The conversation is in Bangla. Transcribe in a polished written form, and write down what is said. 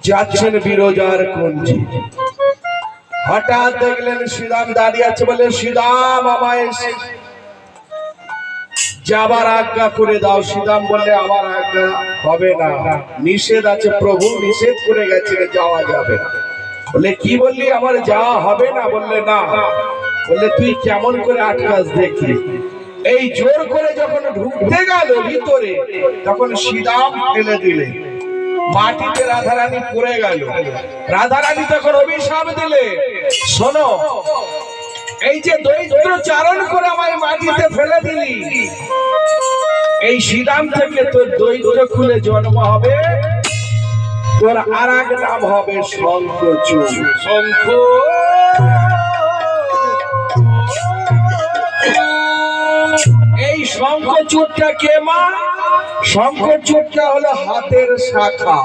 যাচ্ছেন বিরজার কুঞ্জে। হঠাৎ দেখলেন শ্রীরাম দাঁড়িয়ে আছে, বলে শ্রীরাম আমায় যাবার আজ্ঞা করে দাও। শ্রীরাম বললে আমার আজ্ঞা হবে না, নিষেধ আছে, প্রভু নিষেধ করে গেছে, যাওয়া যাবে না। বলে কি বললি, আমার যাওয়া হবে না? বললে না। বললে তুই কেমন করে আটকাস দেখি। এই জোর করে যখন ঢুকতে গেল ভিতরে, তখন শ্রীরাম ফেলে দিলে, মাটিতে রাধারানী পড়ে গেল। রাধারানী তখন অভিশাপ দিলে, শোনো, এই যে দৈত্য চারণ করে আমায় মাটিতে ফেলে দিলি, এই শ্রীরাম থেকে তোর দৈত্য খুলে জন্ম হবে, তোর আর এক নাম হবে শঙ্খচূড়। শঙ্খ এই শঙ্খচূড়টা কে মা? শঙ্খচূড়টা হলো হাতের শাখা।